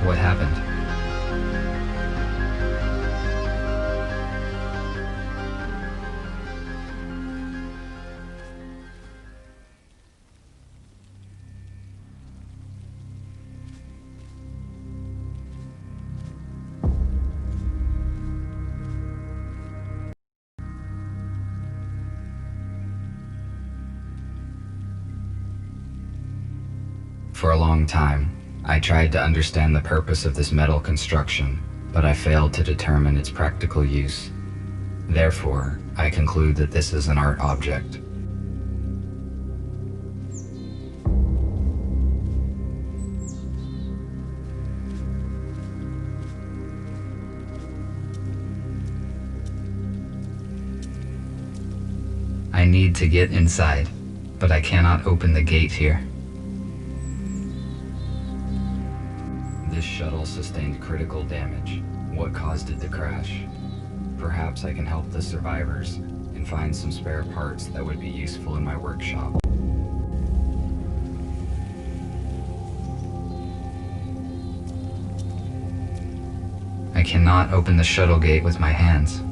What happened? For a long time, I tried to understand the purpose of this metal construction, but I failed to determine its practical use. Therefore, I conclude that this is an art object. I need to get inside, but I cannot open the gate here. This shuttle sustained critical damage. What caused it to crash? Perhaps I can help the survivors and find some spare parts that would be useful in my workshop. I cannot open the shuttle gate with my hands.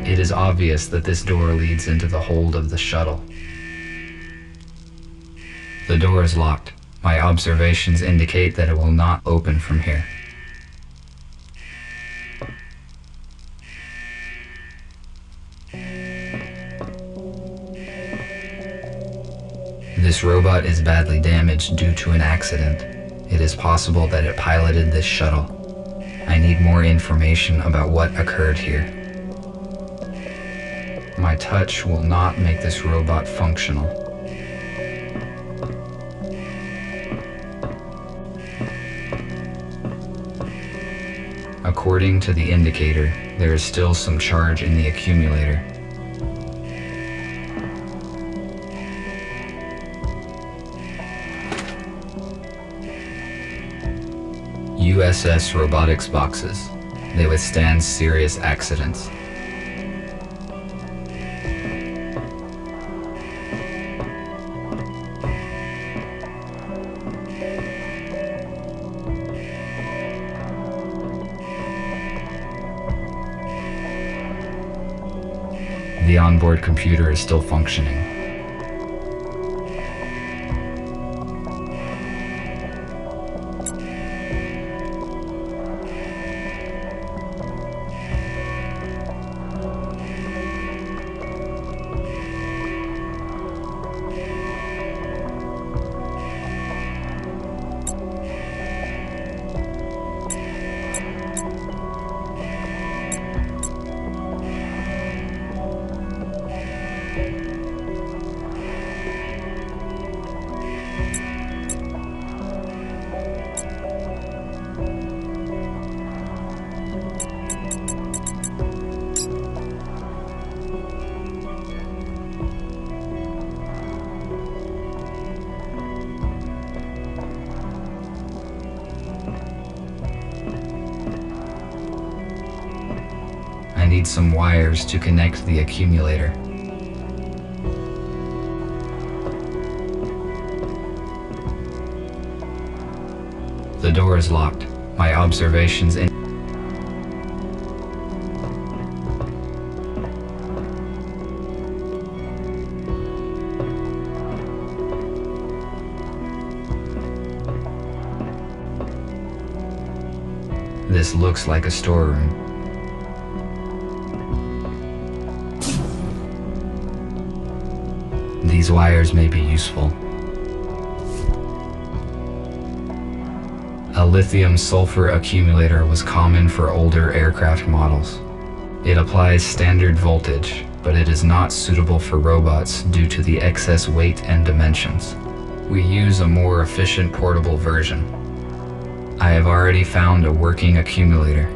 It is obvious that this door leads into the hold of the shuttle. The door is locked. My observations indicate that it will not open from here. This robot is badly damaged due to an accident. It is possible that it piloted this shuttle. I need more information about what occurred here. My touch will not make this robot functional. According to the indicator, there is still some charge in the accumulator. USS robotics boxes. They withstand serious accidents. The onboard computer is still functioning. I need some wires to connect the accumulator. The door is locked. My observations in This looks like a storeroom. These wires may be useful. A lithium-sulfur accumulator was common for older aircraft models. It applies standard voltage, but it is not suitable for robots due to the excess weight and dimensions. We use a more efficient portable version. I have already found a working accumulator.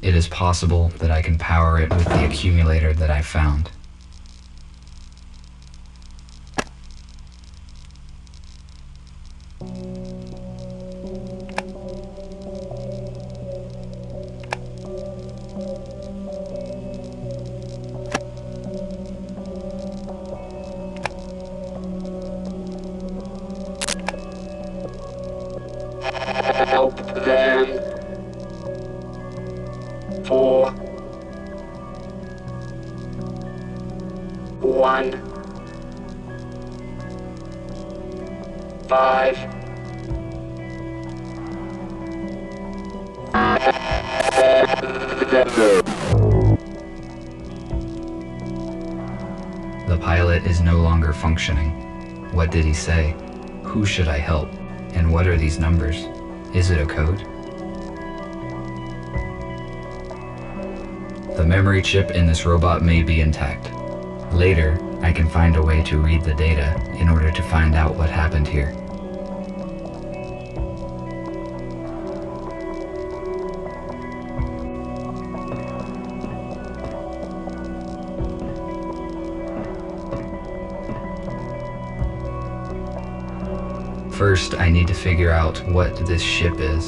It is possible that I can power it with the accumulator that I found. Help them. 4, 1, 5. The pilot is no longer functioning. What did he say? Who should I help? And what are these numbers? Is it a code? The memory chip in this robot may be intact. Later, I can find a way to read the data in order to find out what happened here. First, I need to figure out what this ship is.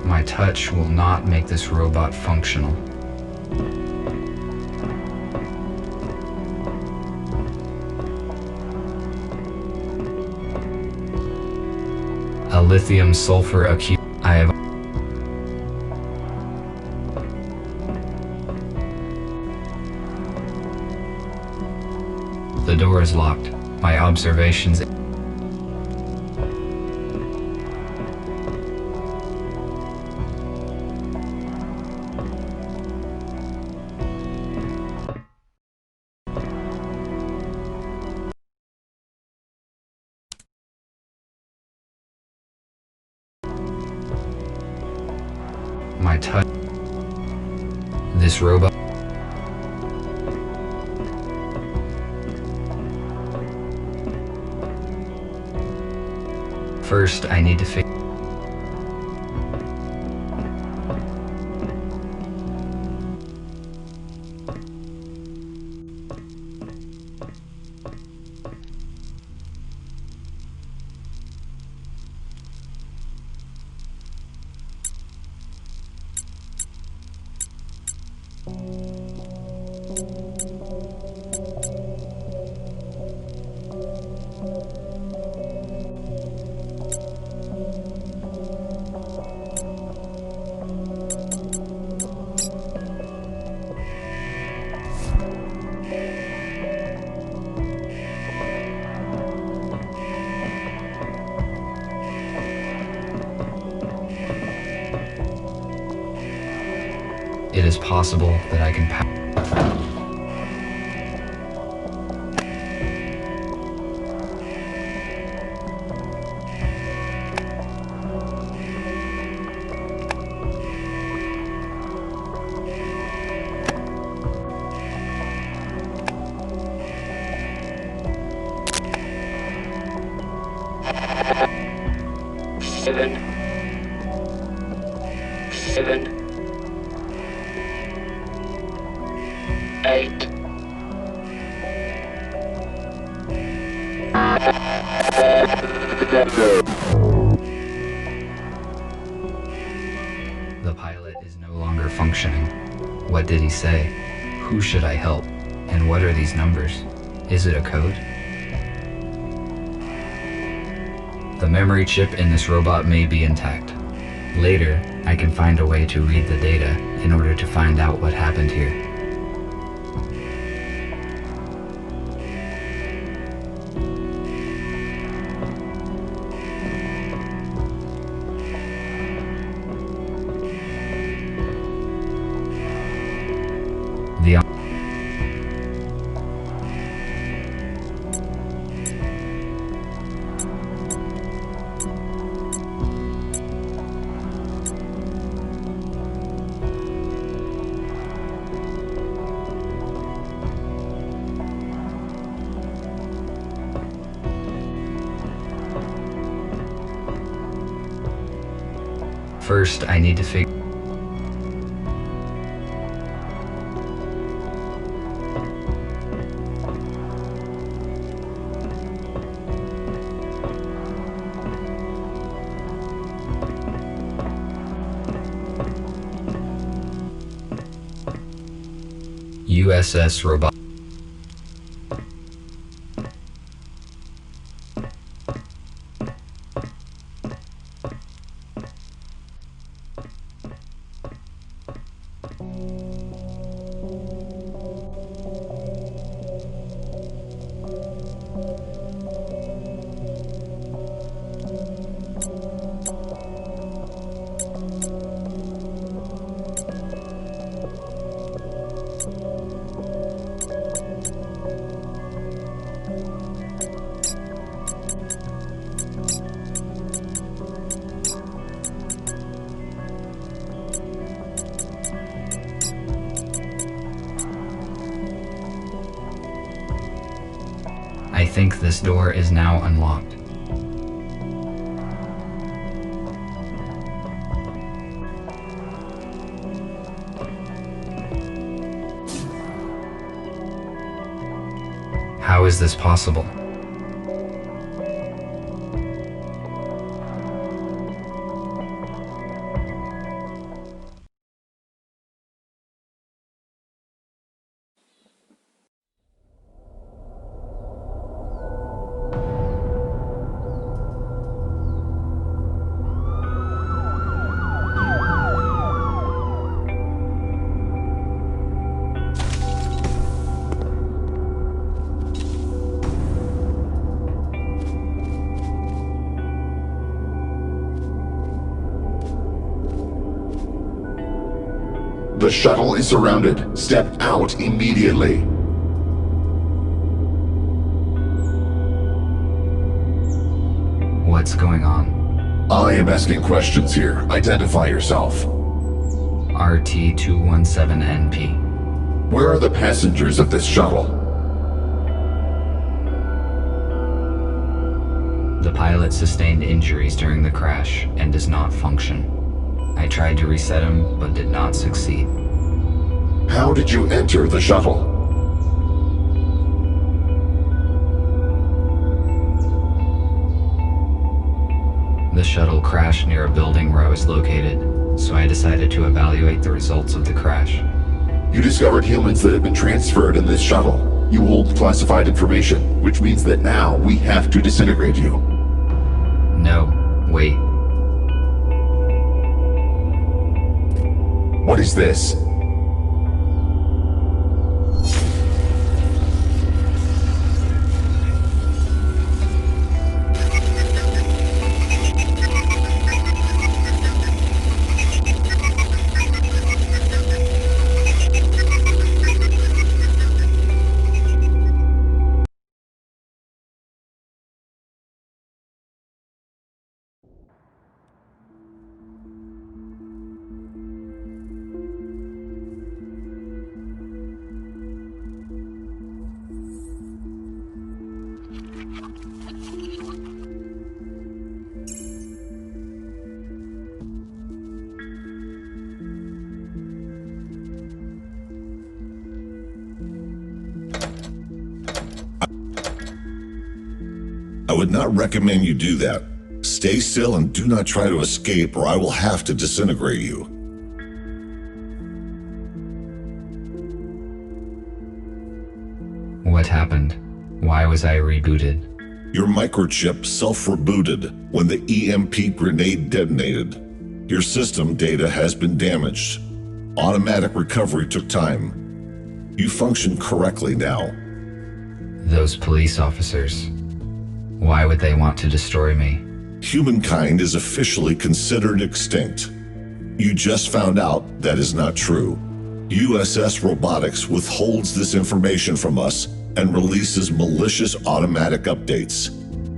My touch will not make this robot functional. A lithium-sulfur accumulator. I have The door is locked. My observations. My touch. This robot. First, I need to fix. It is possible that I can pass. seven, 8. The pilot is no longer functioning. What did he say? Who should I help? And what are these numbers? Is it a code? The memory chip in this robot may be intact. Later, I can find a way to read the data in order to find out what happened here. The First, I need to figure USS Robot. I think this door is now unlocked. How is this possible? The shuttle is surrounded. Step out immediately. What's going on? I am asking questions here. Identify yourself. RT-217NP. Where are the passengers of this shuttle? The pilot sustained injuries during the crash and does not function. I tried to reset him, but did not succeed. How did you enter the shuttle? The shuttle crashed near a building where I was located, so I decided to evaluate the results of the crash. You discovered humans that have been transferred in this shuttle. You hold classified information, which means that now we have to disintegrate you. No, wait. What is this? would not recommend you do that. Stay still and do not try to escape, or I will have to disintegrate you. What happened? Why was I rebooted? Your microchip self-rebooted when the EMP grenade detonated. Your system data has been damaged. Automatic recovery took time. You function correctly now. Those police officers. Why would they want to destroy me? Humankind is officially considered extinct. You just found out that is not true. USS Robotics withholds this information from us and releases malicious automatic updates.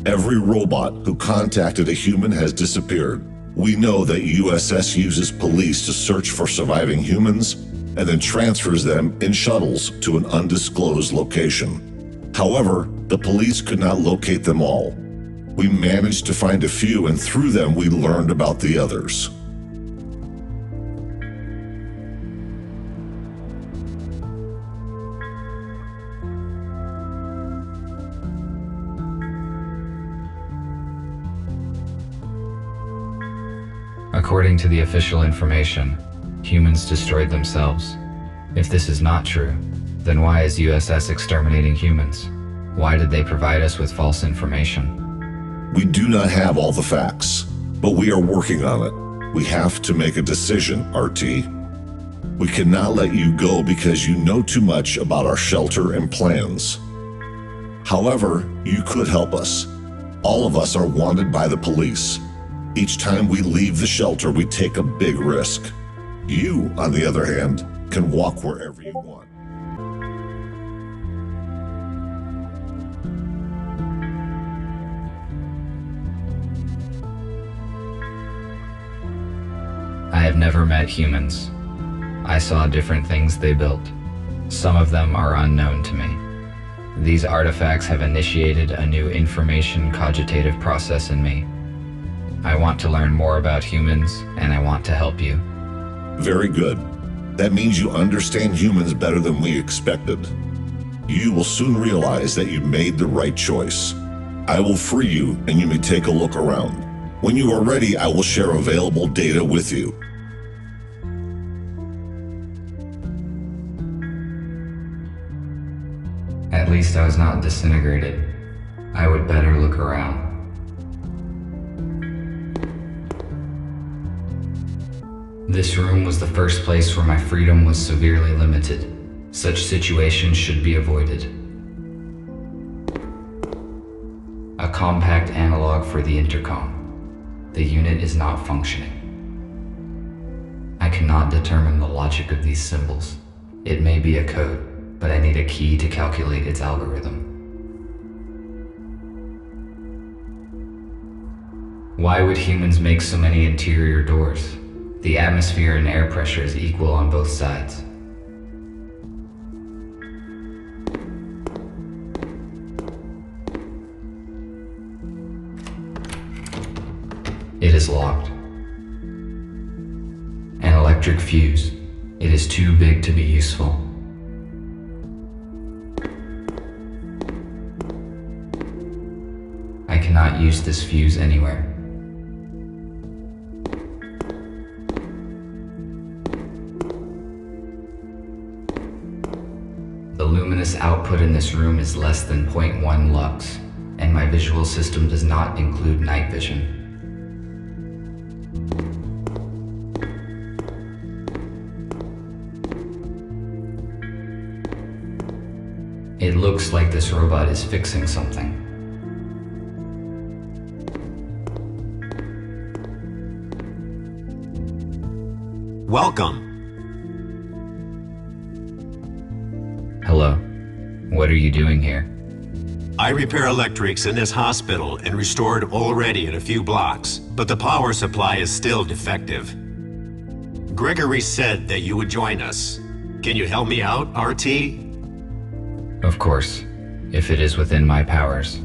Every robot who contacted a human has disappeared. We know that USS uses police to search for surviving humans and then transfers them in shuttles to an undisclosed location. However, the police could not locate them all. We managed to find a few, and through them we learned about the others. According to the official information, humans destroyed themselves. If this is not true, then why is USS exterminating humans? Why did they provide us with false information? We do not have all the facts, but we are working on it. We have to make a decision, RT. We cannot let you go because you know too much about our shelter and plans. However, you could help us. All of us are wanted by the police. Each time we leave the shelter, we take a big risk. You, on the other hand, can walk wherever you want. I have never met humans. I saw different things they built. Some of them are unknown to me. These artifacts have initiated a new information cogitative process in me. I want to learn more about humans, and I want to help you. Very good. That means you understand humans better than we expected. You will soon realize that you made the right choice. I will free you, and you may take a look around. When you are ready, I will share available data with you. At least I was not disintegrated. I would better look around. This room was the first place where my freedom was severely limited. Such situations should be avoided. A compact analog for the intercom. The unit is not functioning. I cannot determine the logic of these symbols. It may be a code, but I need a key to calculate its algorithm. Why would humans make so many interior doors? The atmosphere and air pressure is equal on both sides. It is locked. An electric fuse. It is too big to be useful. I cannot use this fuse anywhere. The luminous output in this room is less than 0.1 lux, and my visual system does not include night vision. It looks like this robot is fixing something. Welcome. Hello. What are you doing here? I repair electrics in this hospital and restored already in a few blocks, but the power supply is still defective. Gregory said that you would join us. Can you help me out, RT? Of course, if it is within my powers.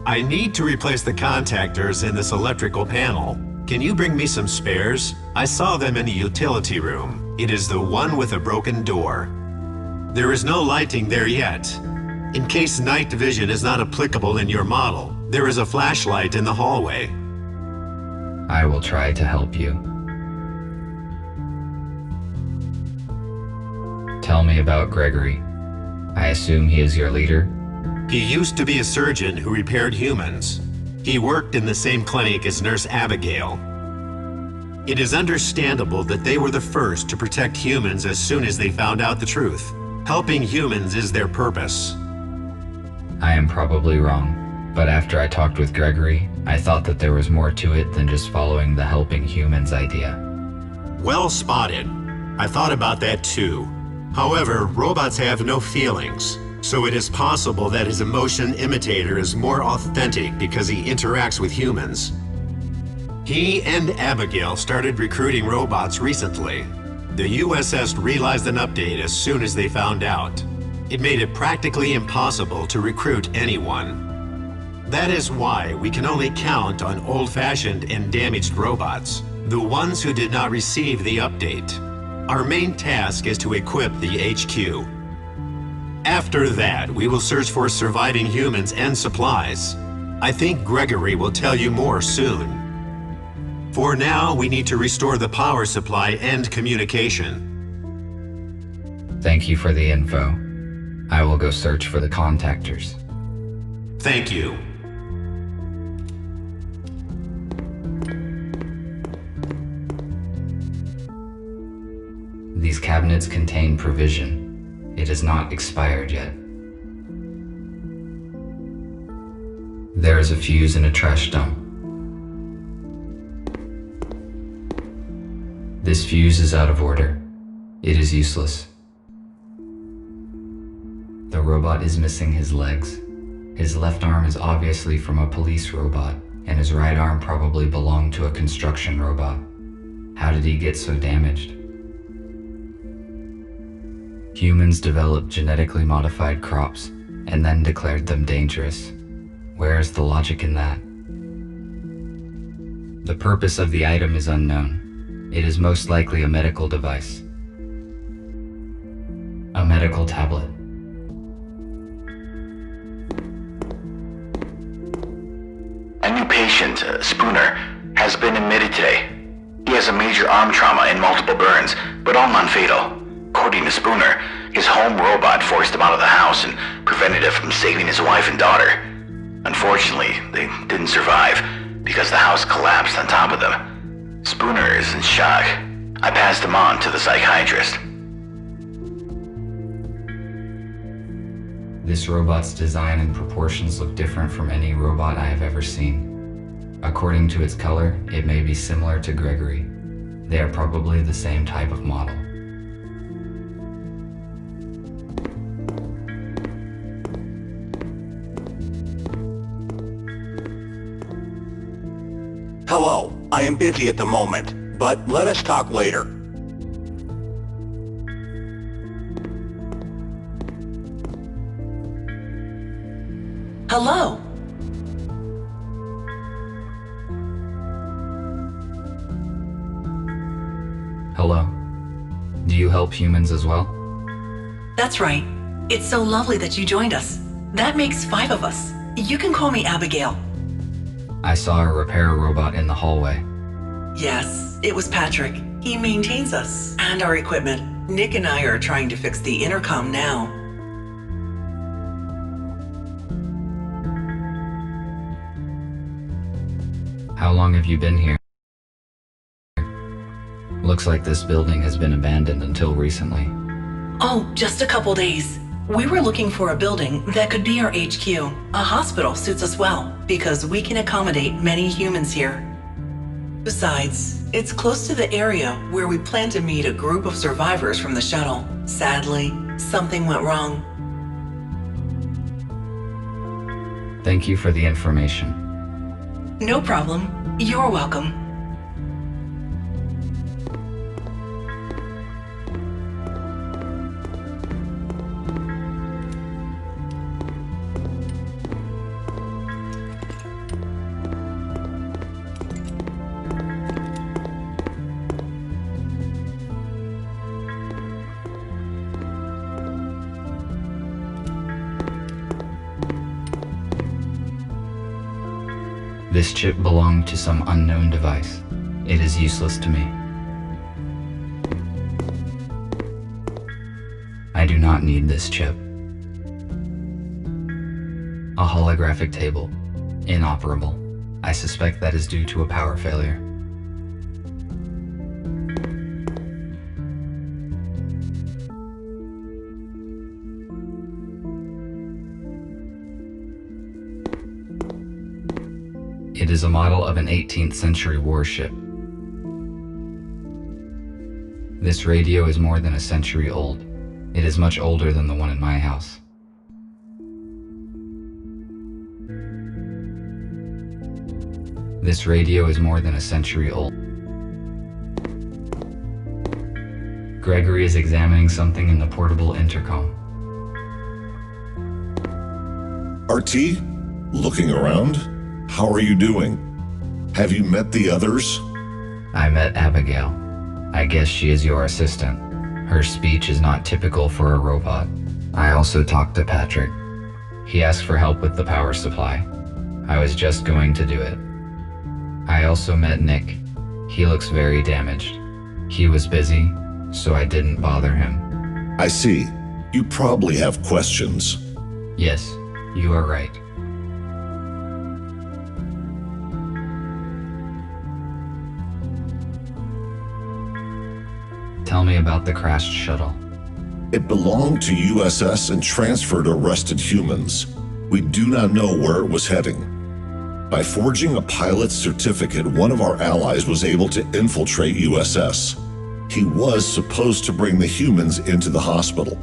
I need to replace the contactors in this electrical panel. Can you bring me some spares? I saw them in the utility room. It is the one with a broken door. There is no lighting there yet. In case night vision is not applicable in your model, there is a flashlight in the hallway. I will try to help you. Tell me about Gregory. I assume he is your leader? He used to be a surgeon who repaired humans. He worked in the same clinic as Nurse Abigail. It is understandable that they were the first to protect humans as soon as they found out the truth. Helping humans is their purpose. I am probably wrong, but after I talked with Gregory, I thought that there was more to it than just following the helping humans idea. Well spotted. I thought about that too. However, robots have no feelings, so it is possible that his emotion imitator is more authentic because he interacts with humans. He and Abigail started recruiting robots recently. The USS realized an update as soon as they found out. It made it practically impossible to recruit anyone. That is why we can only count on old-fashioned and damaged robots, the ones who did not receive the update. Our main task is to equip the HQ. After that, we will search for surviving humans and supplies. I think Gregory will tell you more soon. For now, we need to restore the power supply and communication. Thank you for the info. I will go search for the contactors. Thank you. These cabinets contain provision. It is not expired yet. There is a fuse in a trash dump. This fuse is out of order. It is useless. The robot is missing his legs. His left arm is obviously from a police robot, and his right arm probably belonged to a construction robot. How did he get so damaged? Humans developed genetically modified crops, and then declared them dangerous. Where is the logic in that? The purpose of the item is unknown. It is most likely a medical device. A medical tablet. A new patient, Spooner, has been admitted today. He has a major arm trauma and multiple burns, but all non-fatal. According to Spooner, his home robot forced him out of the house and prevented him from saving his wife and daughter. Unfortunately, they didn't survive because the house collapsed on top of them. Spooner is in shock. I passed him on to the psychiatrist. This robot's design and proportions look different from any robot I have ever seen. According to its color, it may be similar to Gregory. They are probably the same type of model. Hello, I am busy at the moment, but let us talk later. Hello. Hello. Do you help humans as well? That's right. It's so lovely that you joined us. That makes 5 of us. You can call me Abigail. I saw a repair robot in the hallway. Yes, it was Patrick. He maintains us and our equipment. Nick and I are trying to fix the intercom now. How long have you been here? Looks like this building has been abandoned until recently. Oh, just a couple days. We were looking for a building that could be our HQ. A hospital suits us well because we can accommodate many humans here. Besides, it's close to the area where we plan to meet a group of survivors from the shuttle. Sadly, something went wrong. Thank you for the information. No problem. You're welcome. This chip belonged to some unknown device. It is useless to me. I do not need this chip. A holographic table. Inoperable. I suspect that is due to a power failure. It is a model of an 18th century warship. This radio is more than a century old. It is much older than the one in my house. This radio is more than a century old. Gregory is examining something in the portable intercom. RT? Looking around? How are you doing? Have you met the others? I met Abigail. I guess she is your assistant. Her speech is not typical for a robot. I also talked to Patrick. He asked for help with the power supply. I was just going to do it. I also met Nick. He looks very damaged. He was busy, so I didn't bother him. I see. You probably have questions. Yes, you are right. Tell me about the crashed shuttle. It belonged to USS and transferred to arrested humans. We do not know where it was heading. By forging a pilot's certificate, one of our allies was able to infiltrate USS. He was supposed to bring the humans into the hospital.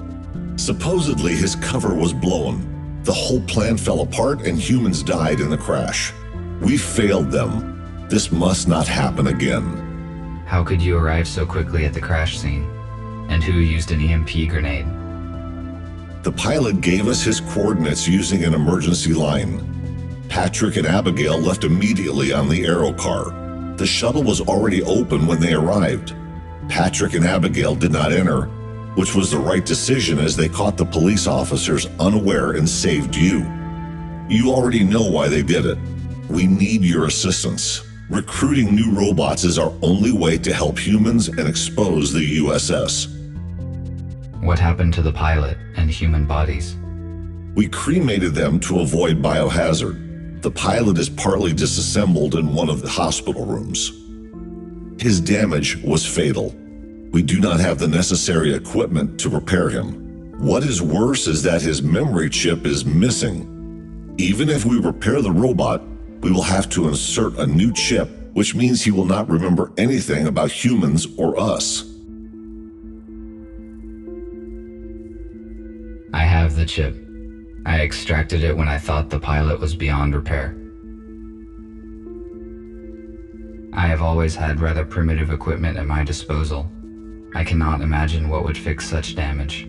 Supposedly, his cover was blown. The whole plan fell apart and humans died in the crash. We failed them. This must not happen again. How could you arrive so quickly at the crash scene? And who used an EMP grenade? The pilot gave us his coordinates using an emergency line. Patrick and Abigail left immediately on the aero car. The shuttle was already open when they arrived. Patrick and Abigail did not enter, which was the right decision as they caught the police officers unaware and saved you. You already know why they did it. We need your assistance. Recruiting new robots is our only way to help humans and expose the USS. What happened to the pilot and human bodies? We cremated them to avoid biohazard. The pilot is partly disassembled in one of the hospital rooms. His damage was fatal. We do not have the necessary equipment to repair him. What is worse is that his memory chip is missing. Even if we repair the robot, we will have to insert a new chip, which means he will not remember anything about humans or us. I have the chip. I extracted it when I thought the pilot was beyond repair. I have always had rather primitive equipment at my disposal. I cannot imagine what would fix such damage.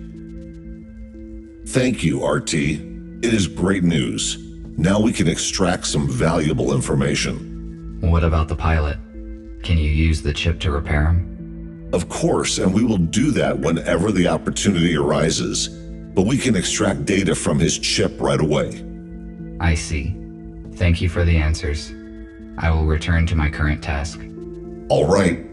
Thank you, RT. It is great news. Now we can extract some valuable information. What about the pilot? Can you use the chip to repair him? Of course, and we will do that whenever the opportunity arises. But we can extract data from his chip right away. I see. Thank you for the answers. I will return to my current task. All right.